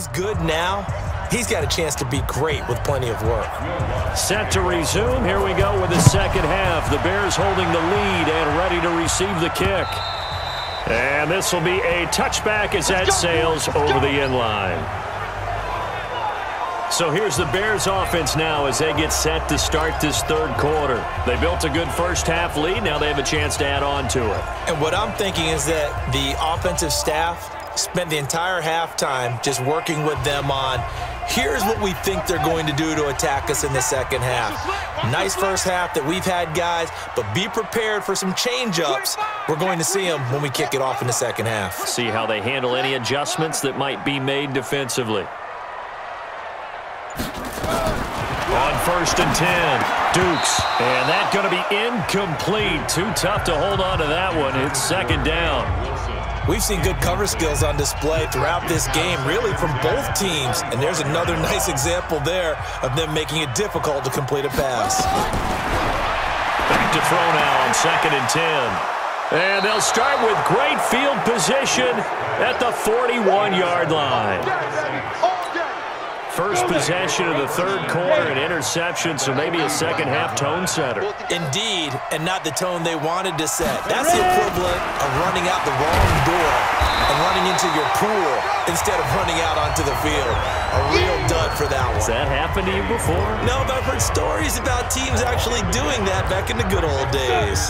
he's good now, he's got a chance to be great with plenty of work. Set to resume. Here we go with the second half. The Bears holding the lead and ready to receive the kick. And this will be a touchback as that sails over the end line. So here's the Bears offense now as they get set to start this third quarter. They built a good first half lead. Now they have a chance to add on to it. And what I'm thinking is that the offensive staff spent the entire halftime just working with them on, here's what we think they're going to do to attack us in the second half. Nice first half that we've had, guys, but be prepared for some change-ups. We're going to see them when we kick it off in the second half. See how they handle any adjustments that might be made defensively. On 1st and 10, Dukes. And that's going to be incomplete. Too tough to hold on to that one. It's second down. We've seen good cover skills on display throughout this game, really from both teams. And there's another nice example there of them making it difficult to complete a pass. Back to throw now on 2nd and 10. And they'll start with great field position at the 41-yard line. First possession of the third quarter, an interception, so maybe a second-half tone setter. Indeed, and not the tone they wanted to set. That's the equivalent of running out the wrong door and running into your pool instead of running out onto the field. A real dud for that one. Has that happened to you before? No, but I've heard stories about teams actually doing that back in the good old days.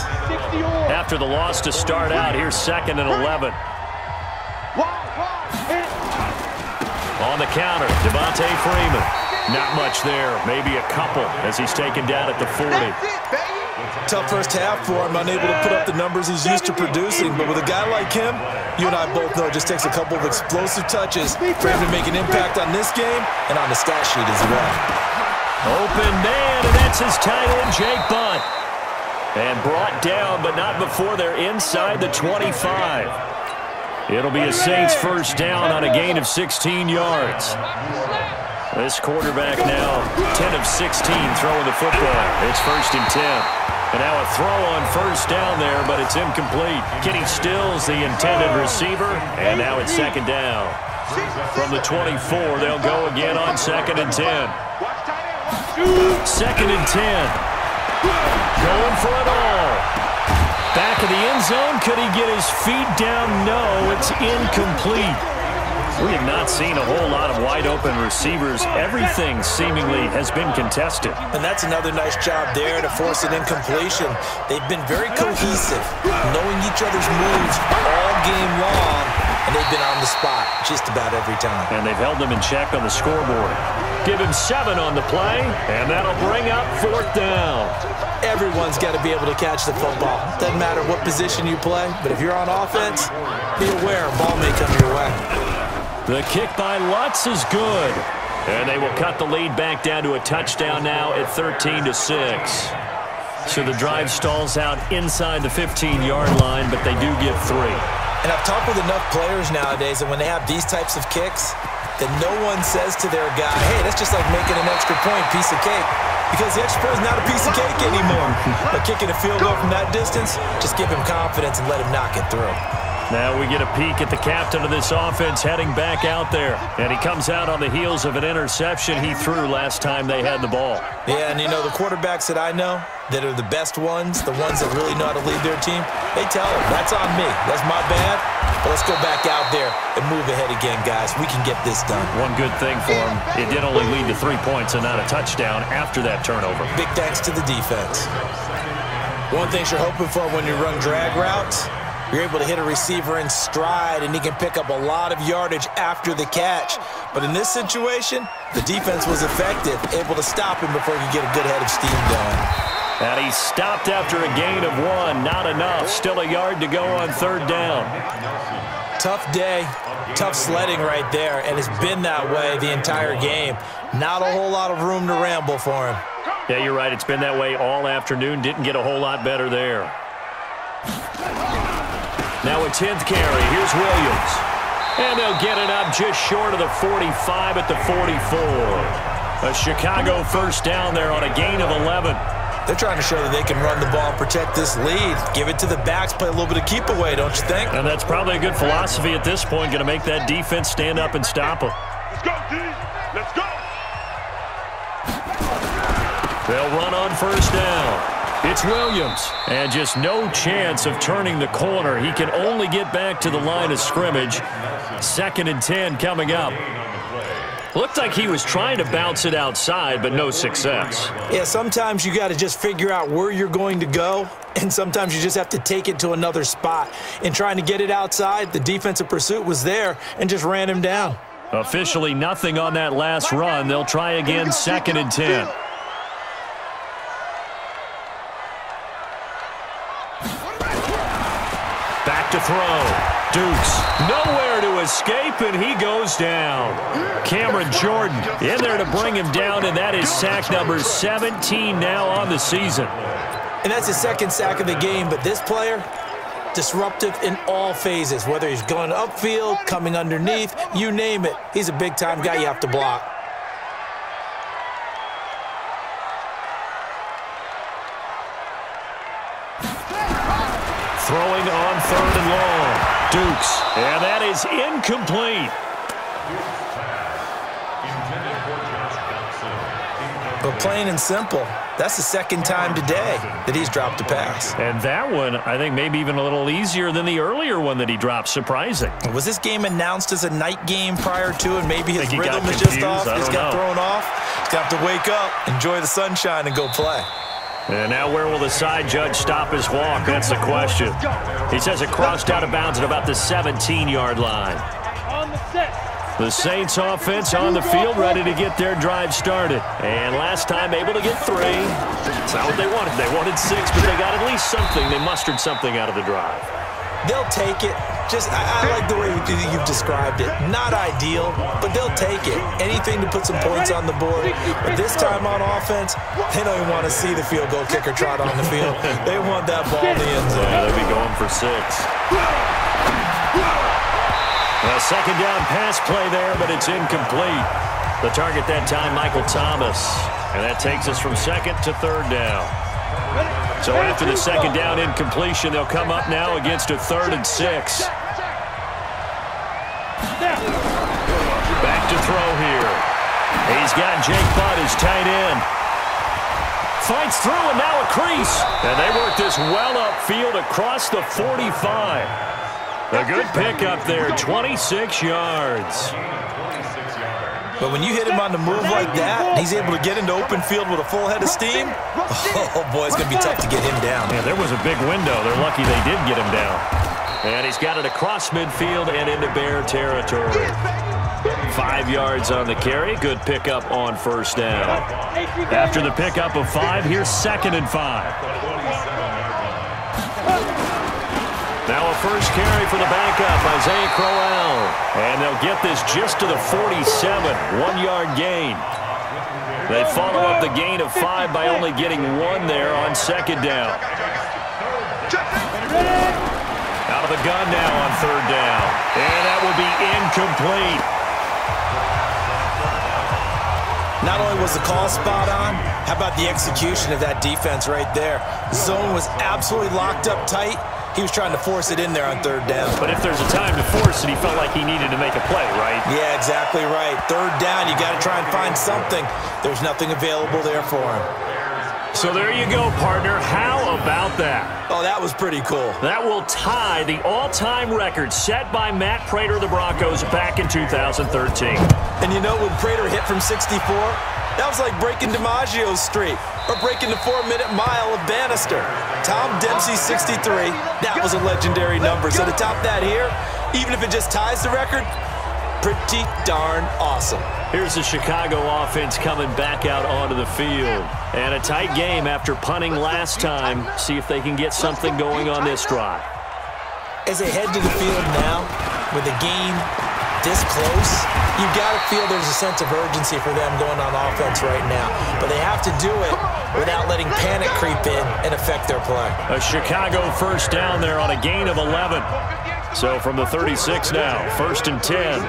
After the loss to start out, here's 2nd and 11. On the counter, Devontae Freeman. Not much there, maybe a couple as he's taken down at the 40. Tough first half for him, unable to put up the numbers he's used to producing. But with a guy like him, you and I both know it just takes a couple of explosive touches for him to make an impact on this game and on the stat sheet as well. Open man, and that's his tight end, Jake Bunt. And brought down, but not before they're inside the 25. It'll be a Saints first down on a gain of 16 yards. This quarterback now 10 of 16 throwing the football. It's 1st and 10. And now a throw on first down there, but it's incomplete. Kenny Stills, the intended receiver, and now it's 2nd down. From the 24, they'll go again on 2nd and 10. 2nd and 10. Going for it all. Back of the end zone. Could he get his feet down? No, it's incomplete. We have not seen a whole lot of wide-open receivers. Everything seemingly has been contested. And that's another nice job there to force an incompletion. They've been very cohesive, knowing each other's moves all game long, and they've been on the spot just about every time. And they've held them in check on the scoreboard. Give him 7 on the play, and that'll bring up 4th down. Everyone's got to be able to catch the football. Doesn't matter what position you play, but if you're on offense, be aware a ball may come your way. The kick by Lutz is good. And they will cut the lead back down to a touchdown now at 13-6. So the drive stalls out inside the 15-yard line, but they do get 3. And I've talked with enough players nowadays that when they have these types of kicks, that no one says to their guy, hey, that's just like making an extra point, piece of cake. Because the extra point is not a piece of cake anymore. But kicking a field goal from that distance, just give him confidence and let him knock it through. Now we get a peek at the captain of this offense heading back out there. And he comes out on the heels of an interception he threw last time they had the ball. Yeah, and you know, the quarterbacks that I know that are the best ones, the ones that really know how to lead their team, they tell them, that's on me. That's my bad. But let's go back out there and move ahead again, guys. We can get this done. One good thing for him, it did only lead to 3 points and not a touchdown after that turnover. Big thanks to the defense. One thing you're hoping for when you run drag routes, you're able to hit a receiver in stride, and he can pick up a lot of yardage after the catch. But in this situation, the defense was effective, able to stop him before he could get a good head of steam going. And he stopped after a gain of 1. Not enough. Still a yard to go on 3rd down. Tough day, tough sledding right there, and it's been that way the entire game. Not a whole lot of room to ramble for him. Yeah, you're right. It's been that way all afternoon. Didn't get a whole lot better there. Now a 10th carry. Here's Williams. And they'll get it up just short of the 45 at the 44. A Chicago first down there on a gain of 11. They're trying to show that they can run the ball and protect this lead. Give it to the backs, play a little bit of keep away, don't you think? And that's probably a good philosophy at this point. Going to make that defense stand up and stop them. go, D. Let's go. They'll run on first down. It's Williams, and just no chance of turning the corner. He can only get back to the line of scrimmage. 2nd and 10 coming up. Looked like he was trying to bounce it outside, but no success. Yeah, sometimes you got to just figure out where you're going to go, and sometimes you just have to take it to another spot. In trying to get it outside, the defensive pursuit was there and just ran him down. Officially nothing on that last run. They'll try again, 2nd and 10. Back to throw. Dukes nowhere to escape, and he goes down. Cameron Jordan in there to bring him down, and that is sack number 17 now on the season. And that's his 2nd sack of the game, but this player, disruptive in all phases, whether he's going upfield, coming underneath, you name it. He's a big-time guy you have to block. Throwing on 3rd and long. Dukes, and that is incomplete. But plain and simple, that's the 2nd time today that he's dropped a pass. And that one, I think, maybe even a little easier than the earlier one that he dropped. Surprising. Was this game announced as a night game prior to, and maybe his rhythm is just off? He's got thrown off. He's got to wake up, enjoy the sunshine, and go play. And now where will the side judge stop his walk? That's the question. He says it crossed out of bounds at about the 17-yard line. The Saints offense on the field, ready to get their drive started. And last time able to get 3. That's not what they wanted. They wanted 6, but they got at least something. They mustered something out of the drive. They'll take it. I like the way you've described it. Not ideal, but they'll take it. Anything to put some points on the board. But this time on offense, they don't even want to see the field goal kicker trot on the field. They want that ball in the end zone. Yeah, they'll be going for 6. A 2nd down pass play there, but it's incomplete. The target that time, Michael Thomas. And that takes us from 2nd to 3rd down. So after the 2nd down incompletion, they'll come up now against a 3rd and 6. Back to throw here. He's got Jake Butt as tight end. Fights through, and now a crease. And they work this well upfield across the 45. A good pickup there, 26 yards. But when you hit him on the move like that, he's able to get into open field with a full head of steam, oh, boy, it's going to be tough to get him down. Yeah, there was a big window. They're lucky they did get him down. And he's got it across midfield and into Bear territory. 5 yards on the carry. Good pickup on first down. After the pickup of 5, here's 2nd and 5. Now a first carry for the backup, Isaiah Crowell. And they'll get this just to the 47, 1-yard gain. They follow up the gain of 5 by only getting 1 there on 2nd down. Out of the gun now on 3rd down. And that will be incomplete. Not only was the call spot on, how about the execution of that defense right there? Zone was absolutely locked up tight. He was trying to force it in there on 3rd down. But if there's a time to force it, he felt like he needed to make a play, right? Yeah, exactly right. 3rd down, you got to try and find something. There's nothing available there for him. So there you go, partner. How about that? Oh, that was pretty cool. That will tie the all-time record set by Matt Prater of the Broncos back in 2013. And you know, when Prater hit from 64, that was like breaking DiMaggio's streak or breaking the 4-minute mile of Bannister. Tom Dempsey's 63, that was a legendary number. So to top that here, even if it just ties the record, pretty darn awesome. Here's the Chicago offense coming back out onto the field. And a tight game after punting last time. See if they can get something going on this drive. As they head to the field now, with the game this close, you've got to feel there's a sense of urgency for them going on offense right now. But they have to do it without letting panic creep in and affect their play. A Chicago first down there on a gain of 11. So from the 36 now, 1st and 10.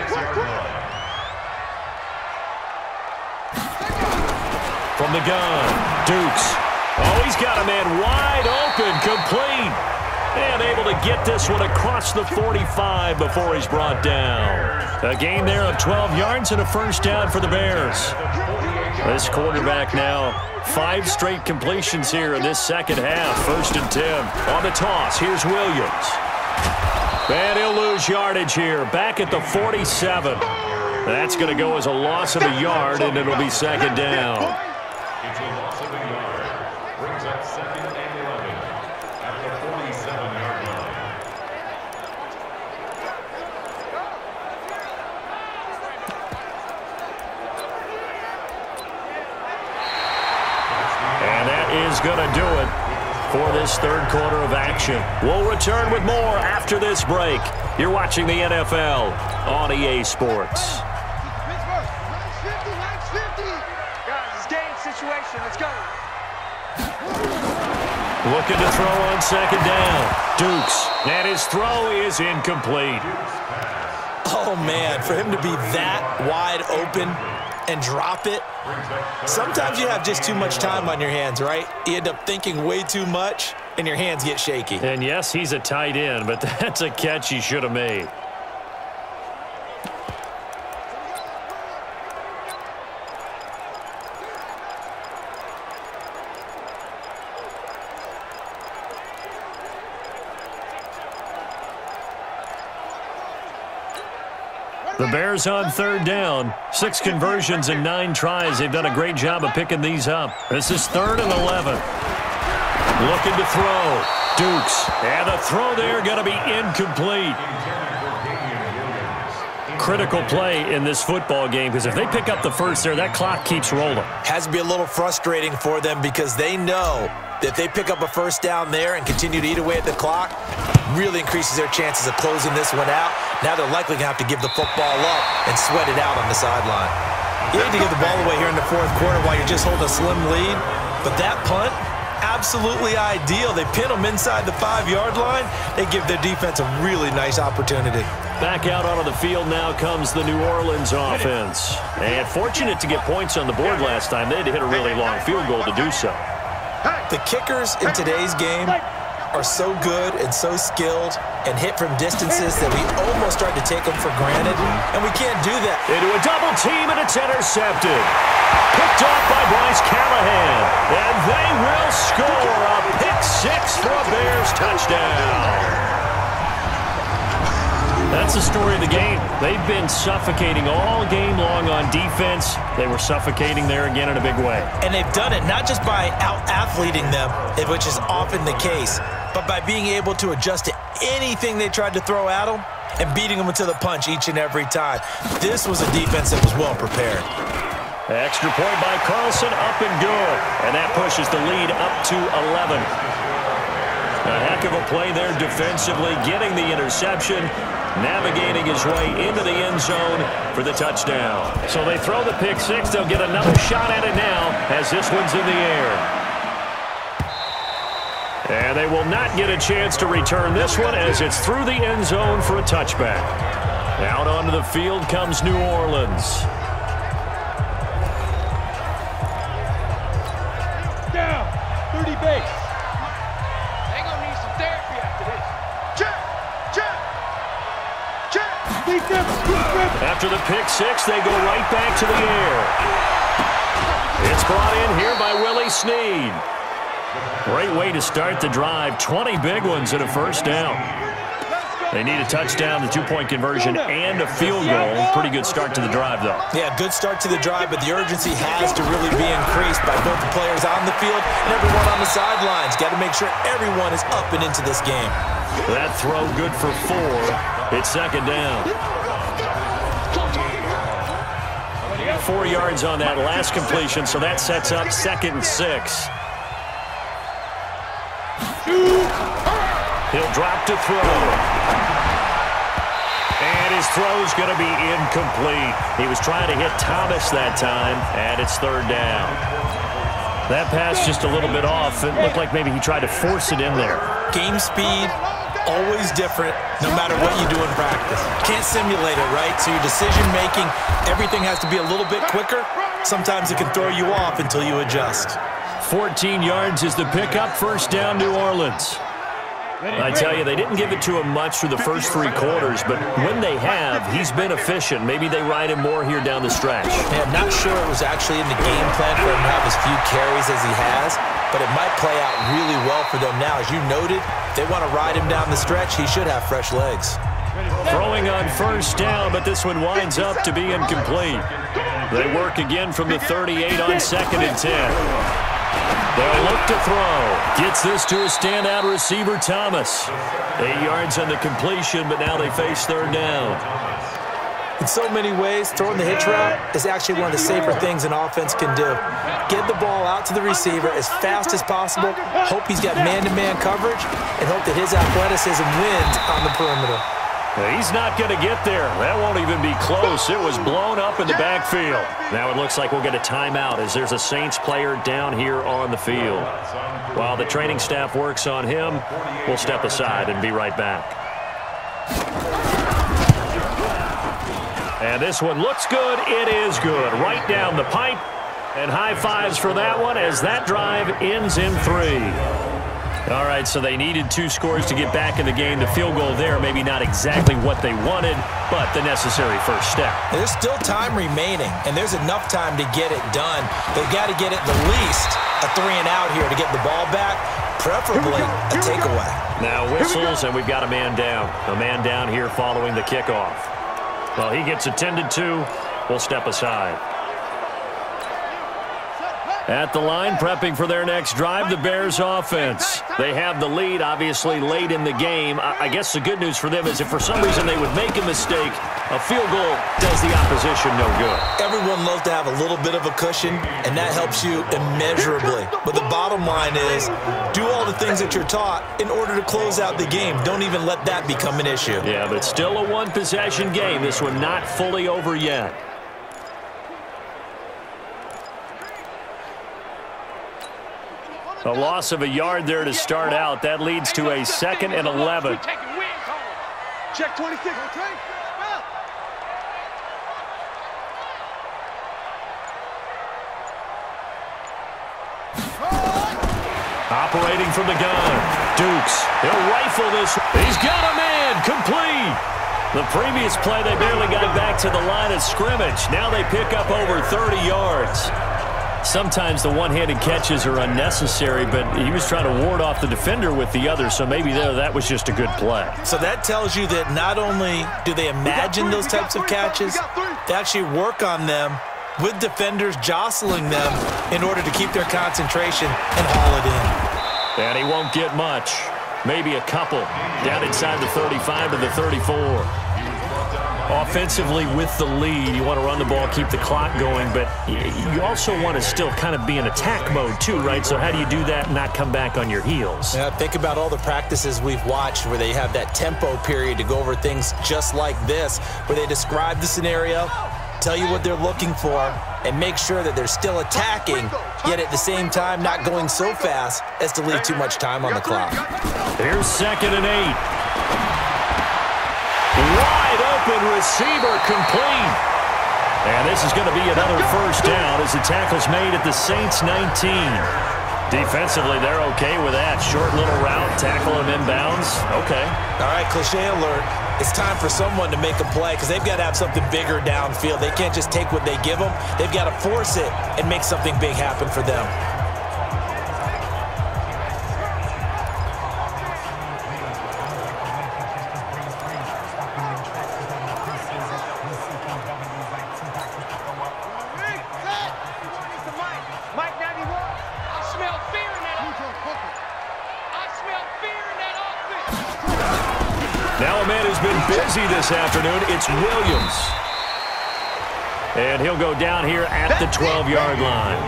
From the gun, Dukes. Oh, he's got a man wide open, complete. And able to get this one across the 45 before he's brought down. A gain there of 12 yards and a first down for the Bears. This quarterback now, 5 straight completions here in this second half. 1st and 10. On the toss, here's Williams. And he'll lose yardage here, back at the 47. That's going to go as a loss of a yard, and it'll be 2nd down. It's a loss of a yard. Brings up 2nd and 11 at the 47-yard line. And that is going to do it for this 3rd quarter of action. We'll return with more after this break. You're watching the NFL on EA Sports. Let's go. Looking to throw on 2nd down. Dukes. And his throw is incomplete. Oh, man, for him to be that wide open and drop it. Sometimes you have just too much time on your hands, right? You end up thinking way too much, and your hands get shaky. And yes, he's a tight end, but that's a catch he should have made. The Bears on 3rd down. 6 conversions and 9 tries. They've done a great job of picking these up. This is 3rd and 11. Looking to throw. Dukes. And the throw there going to be incomplete. Critical play in this football game, because if they pick up the first there, that clock keeps rolling. Has to be a little frustrating for them because they know that if they pick up a first down there and continue to eat away at the clock, really increases their chances of closing this one out. Now they're likely going to have to give the football up and sweat it out on the sideline. You need to give the ball away here in the 4th quarter while you're just holding a slim lead, but that punt, absolutely ideal. They pin them inside the 5-yard line. They give their defense a really nice opportunity. Back out onto the field now comes the New Orleans offense. And fortunate to get points on the board last time. They had to hit a really long field goal to do so. The kickers in today's game are so good and so skilled and hit from distances that we almost start to take them for granted, and we can't do that. Into a double team, and it's intercepted. Picked off by Bryce Callahan, and they will score a pick-6 for a Bears touchdown. That's the story of the game. They've been suffocating all game long on defense. They were suffocating there again in a big way. And they've done it not just by out-athleting them, which is often the case, but by being able to adjust to anything they tried to throw at them and beating them to the punch each and every time. This was a defense that was well prepared. Extra point by Carlson, up and good. And that pushes the lead up to 11. A heck of a play there defensively, getting the interception, navigating his way into the end zone for the touchdown. So they throw the pick-6. They'll get another shot at it now as this one's in the air. And they will not get a chance to return this one as it's through the end zone for a touchback. Out onto the field comes New Orleans. Down, 30 base. They're going to need some therapy after this. Check, check, check. After the pick-6, they go right back to the air. It's brought in here by Willie Snead. Great way to start the drive. 20 big ones and a first down. They need a touchdown, the 2-point conversion, and a field goal. Pretty good start to the drive, though. Yeah, good start to the drive, but the urgency has to really be increased by both the players on the field and everyone on the sidelines. Got to make sure everyone is up and into this game. That throw good for 4. It's second down. 4 yards on that last completion, so that sets up 2nd and 6. He'll drop to throw. And his throw's going to be incomplete. He was trying to hit Thomas that time, and it's third down. That pass just a little bit off. It looked like maybe he tried to force it in there. Game speed, always different, no matter what you do in practice. Can't simulate it, right? So your decision-making, everything has to be a little bit quicker. Sometimes it can throw you off until you adjust. 14 yards is the pickup. First down, New Orleans. I tell you, they didn't give it to him much through the first 3 quarters, but when they have, he's been efficient. Maybe they ride him more here down the stretch. Yeah, I'm not sure it was actually in the game plan for him to have as few carries as he has, but it might play out really well for them now. As you noted, if they want to ride him down the stretch, he should have fresh legs. Throwing on first down, but this one winds up to be incomplete. They work again from the 38 on 2nd and 10. They'll look to throw. Gets this to a standout receiver, Thomas. 8 yards on the completion, but now they face 3rd down. In so many ways, throwing the hitch route is actually one of the safer things an offense can do. Get the ball out to the receiver as fast as possible, hope he's got man-to-man coverage, and hope that his athleticism wins on the perimeter. He's not going to get there. That won't even be close. It was blown up in the backfield. Now it looks like we'll get a timeout as there's a Saints player down here on the field. While the training staff works on him, we'll step aside and be right back. And this one looks good. It is good. Right down the pipe. And high fives for that one as that drive ends in 3. All right, so they needed 2 scores to get back in the game. The field goal there, maybe not exactly what they wanted, but the necessary first step. There's still time remaining, and there's enough time to get it done. They've got to get at the least a 3-and-out here to get the ball back, preferably a takeaway. Now whistles, and we've got a man down. A man down here following the kickoff. Well, he gets attended to. We'll step aside. At the line, prepping for their next drive, the Bears offense. They have the lead, obviously, late in the game. I guess the good news for them is if for some reason they would make a mistake, a field goal does the opposition no good. Everyone loves to have a little bit of a cushion, and that helps you immeasurably. But the bottom line is, do all the things that you're taught in order to close out the game. Don't even let that become an issue. Yeah, but still a one-possession game. This one not fully over yet. A loss of a yard there to start out. That leads to a 2nd and 11. Check 26. Operating from the gun. Dukes. He'll rifle this. He's got a man. Complete. The previous play, they barely got back to the line of scrimmage. Now they pick up over 30 yards. Sometimes the one-handed catches are unnecessary, but he was trying to ward off the defender with the other, so maybe that was just a good play. So that tells you that not only do they imagine those types of catches, they actually work on them with defenders jostling them in order to keep their concentration and haul it in. And he won't get much. Maybe a couple. Down inside the 35 to the 34. Offensively with the lead, you want to run the ball, keep the clock going, but you also want to still kind of be in attack mode too, right? So how do you do that and not come back on your heels? Yeah, think about all the practices we've watched where they have that tempo period to go over things just like this, where they describe the scenario, tell you what they're looking for, and make sure that they're still attacking, yet at the same time not going so fast as to leave too much time on the clock. Here's 2nd and 8. Wide open receiver complete. And this is going to be another first down as the tackle's made at the Saints 19. Defensively, they're okay with that. Short little route, tackle him inbounds. Okay. All right, cliche alert. It's time for someone to make a play because they've got to have something bigger downfield. They can't just take what they give them. They've got to force it and make something big happen for them. Now a man who's been busy this afternoon, it's Williams. And he'll go down here at the 12-yard line.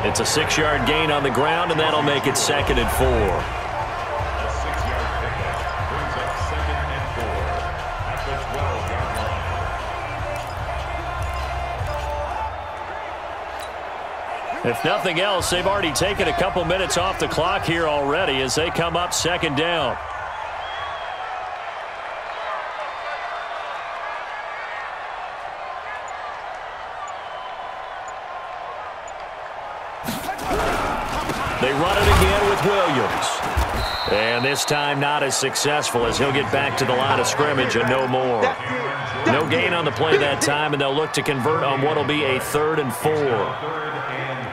It's a 6-yard gain on the ground, and that'll make it 2nd and 4. A 6-yard pickup brings up 2nd and 4 at the 12-yard line. If nothing else, they've already taken a couple minutes off the clock here already as they come up 2nd down. They run it again with Williams. And this time not as successful as he'll get back to the line of scrimmage and no more. No gain on the play that time, and they'll look to convert on what will be a 3rd and 4.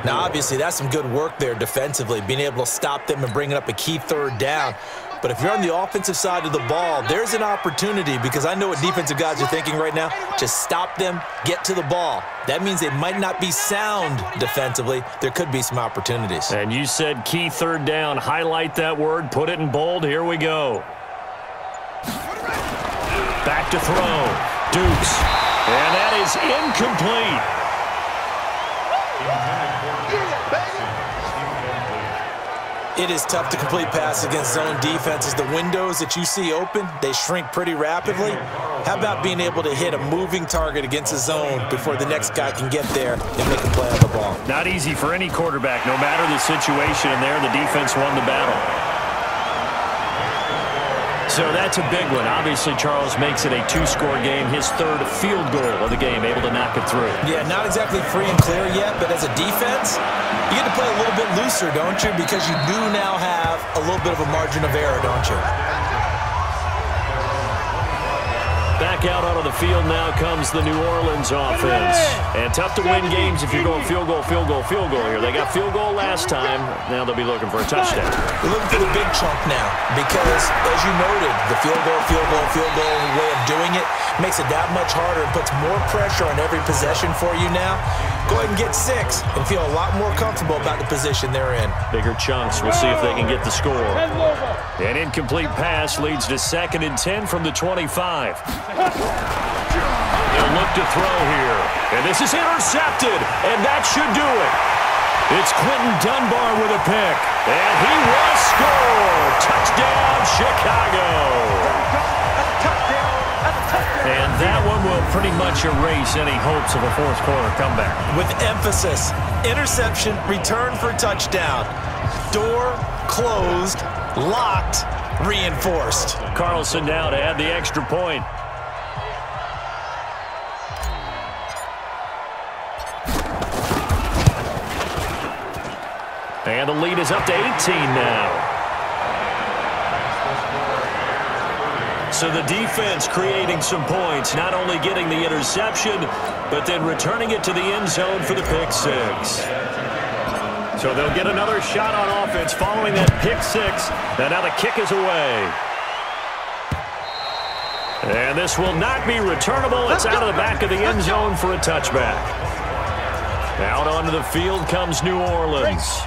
Now, obviously, that's some good work there defensively, being able to stop them and bringing up a key 3rd down. But if you're on the offensive side of the ball, there's an opportunity, because I know what defensive guys are thinking right now. Just stop them, get to the ball. That means they might not be sound defensively. There could be some opportunities. And you said key 3rd down. Highlight that word, put it in bold. Here we go. Back to throw. Dukes. And that is incomplete. It is tough to complete passes against zone defenses. The windows that you see open, they shrink pretty rapidly. How about being able to hit a moving target against a zone before the next guy can get there and make a play on the ball? Not easy for any quarterback, no matter the situation, and there the defense won the battle. So that's a big one. Obviously, Charles makes it a 2-score game. His 3rd field goal of the game, able to knock it through. Yeah, not exactly free and clear yet, but as a defense, you get to play a little bit looser, don't you? Because you do now have a little bit of a margin of error, don't you? Back out onto the field now comes the New Orleans offense. And tough to win games if you're going field goal, field goal, field goal here. They got field goal last time. Now they'll be looking for a touchdown. We're looking for the big chunk now because, as you noted, the field goal way of doing it makes it that much harder and puts more pressure on every possession for you now. Go ahead and get 6 and feel a lot more comfortable about the position they're in. Bigger chunks. We'll see if they can get the score. An incomplete pass leads to 2nd and 10 from the 25. They'll look to throw here. And this is intercepted, and that should do it. It's Quentin Dunbar with a pick. And he will score. Touchdown, Chicago. And that one will pretty much erase any hopes of a 4th-quarter comeback. With emphasis, interception, return for touchdown. Door closed, locked, reinforced. Carlson now to add the extra point. And the lead is up to 18 now. So the defense creating some points, not only getting the interception, but then returning it to the end zone for the pick 6. So they'll get another shot on offense following that pick 6. And now the kick is away. And this will not be returnable. It's out of the back of the end zone for a touchback. Out onto the field comes New Orleans.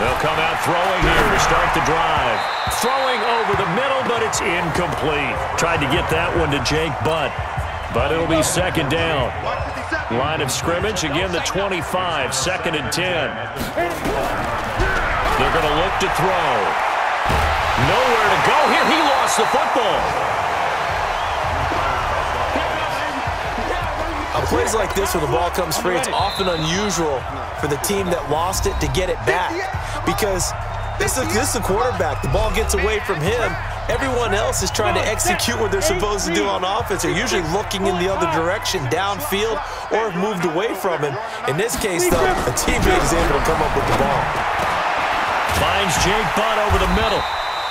They'll come out throwing here to start the drive. Throwing over the middle, but it's incomplete. Tried to get that one to Jake Butt, but it'll be 2nd down. Line of scrimmage, again the 25, 2nd and 10. They're going to look to throw. Nowhere to go here. He lost the football. Plays like this where the ball comes free, it's often unusual for the team that lost it to get it back because this is the quarterback. The ball gets away from him. Everyone else is trying to execute what they're supposed to do on offense. They're usually looking in the other direction, downfield, or have moved away from him. In this case, though, a teammate is able to come up with the ball. Finds Jake Butt over the middle.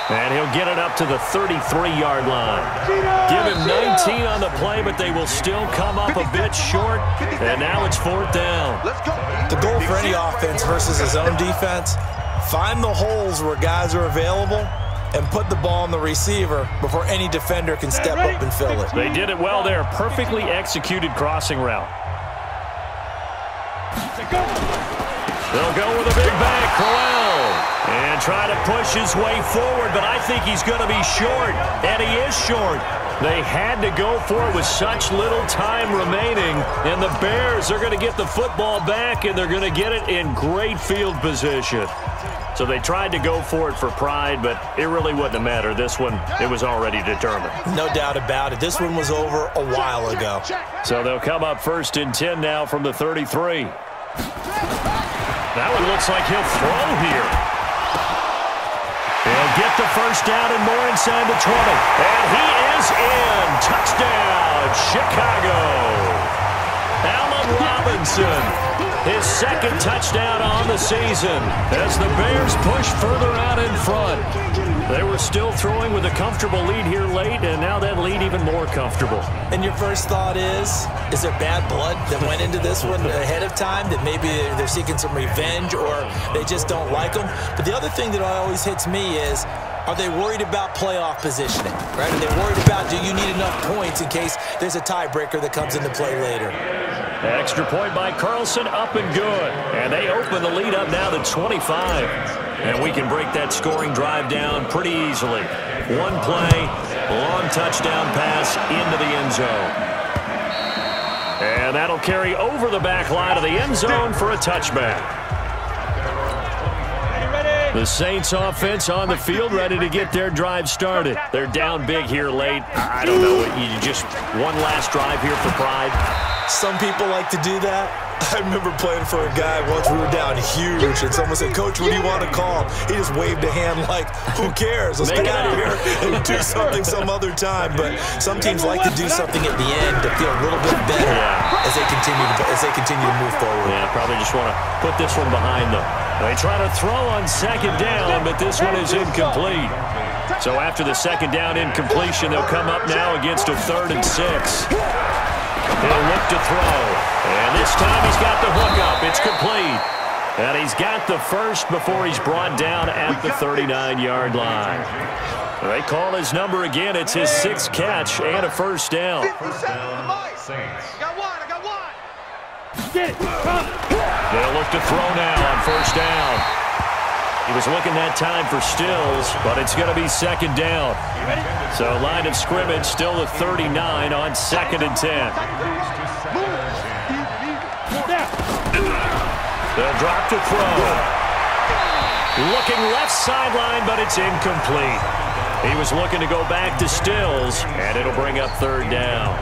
And he'll get it up to the 33-yard line. Give him 19 on the play, but they will still come up a bit short. And now it's 4th down. The goal for any offense versus his own defense, find the holes where guys are available and put the ball on the receiver before any defender can step up and fill it. They did it well there. Perfectly executed crossing route. They'll go with a big bang, Crowell. And try to push his way forward, but I think he's going to be short. And he is short. They had to go for it with such little time remaining. And the Bears are going to get the football back, and they're going to get it in great field position. So they tried to go for it for pride, but it really wouldn't have mattered. This one, it was already determined. No doubt about it. This one was over a while ago. So they'll come up 1st and 10 now from the 33. That one looks like he'll throw here. He'll get the 1st down and more inside the 20. And he is in. Touchdown, Chicago. Allen Robinson His second touchdown on the season as the Bears push further out in front. They were still throwing with a comfortable lead here late, and now that lead even more comfortable. And your first thought is there bad blood that went into this one ahead of time, that maybe they're seeking some revenge or they just don't like them? But the other thing that always hits me is, are they worried about playoff positioning, right? Are they worried about, do you need enough points in case there's a tiebreaker that comes into play later? Extra point by Carlson, up and good. And they open the lead up now to 25. And we can break that scoring drive down pretty easily. One play, long touchdown pass into the end zone. And that'll carry over the back line of the end zone for a touchback. The Saints offense on the field, ready to get their drive started. They're down big here late. I don't know, you just one last drive here for pride. Some people like to do that. I remember playing for a guy once. We were down huge, and someone said, "Coach, what do you want to call?" He just waved a hand like, "Who cares? Let's get out of here and do something some other time." But some teams like to do something at the end to feel a little bit better as they continue to move forward. Yeah, probably just want to put this one behind them. They try to throw on second down, but this one is incomplete. So after the second down incompletion, they'll come up now against a 3rd and 6. He'll look to throw. And this time he's got the hook up. It's complete. And he's got the first before he's brought down at the 39-yard line. They call his number again. It's his 6th catch and a first down. First down, Saints. I got one. They'll look to throw now on first down. He was looking that time for Stills, but it's going to be second down. So line of scrimmage still the 39 on 2nd and 10. They'll drop to throw. Looking left sideline, but it's incomplete. He was looking to go back to Stills, and it'll bring up 3rd down.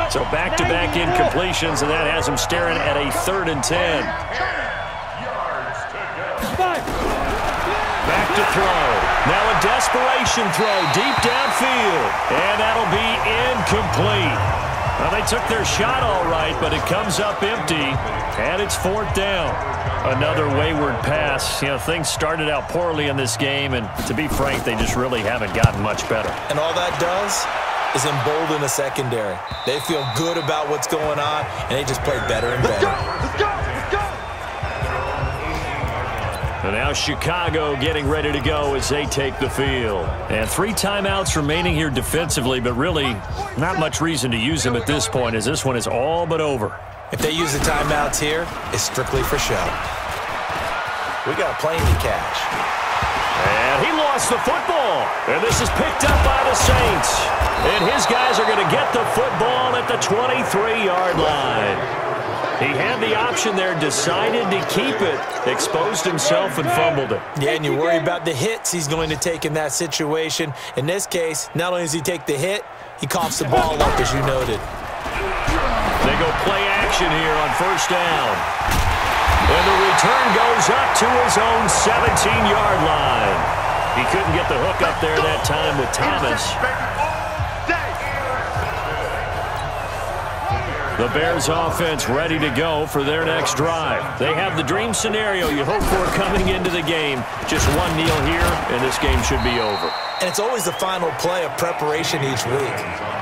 So back-to-back incompletions, and that has him staring at a 3rd and 10. Back to throw. Now a desperation throw deep downfield. And that'll be incomplete. Well, they took their shot all right, but it comes up empty. And it's 4th down. Another wayward pass. You know, things started out poorly in this game, and to be frank, they just really haven't gotten much better. And all that does is embolden the secondary. They feel good about what's going on, and they just play better and better. Let's go. And now Chicago getting ready to go as they take the field. And 3 timeouts remaining here defensively, but really not much reason to use them at this point, as this one is all but over. If they use the timeouts here, it's strictly for show. We got a plane to catch. And he lost the football. And this is picked up by the Saints. And his guys are going to get the football at the 23-yard line. He had the option there, decided to keep it, exposed himself and fumbled it. Yeah, and you worry about the hits he's going to take in that situation. In this case, not only does he take the hit, he coughs the ball up, as you noted. They go play action here on first down. And the return goes up to his own 17-yard line. He couldn't get the hook up there that time with Thomas. The Bears offense ready to go for their next drive. They have the dream scenario you hope for coming into the game. Just one kneel here, and this game should be over. And it's always the final play of preparation each week.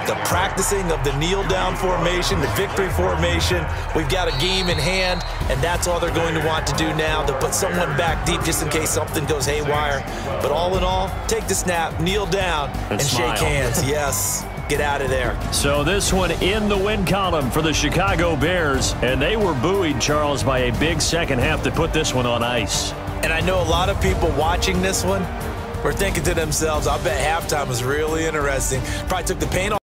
The practicing of the kneel-down formation, the victory formation. We've got a game in hand, and that's all they're going to want to do now. They'll put someone back deep just in case something goes haywire. But all in all, take the snap, kneel down, and shake hands. Yes. Get out of there. So this one in the win column for the Chicago Bears, and they were buoyed, Charles, by a big second half to put this one on ice. And I know a lot of people watching this one were thinking to themselves, I bet halftime was really interesting. Probably took the paint off.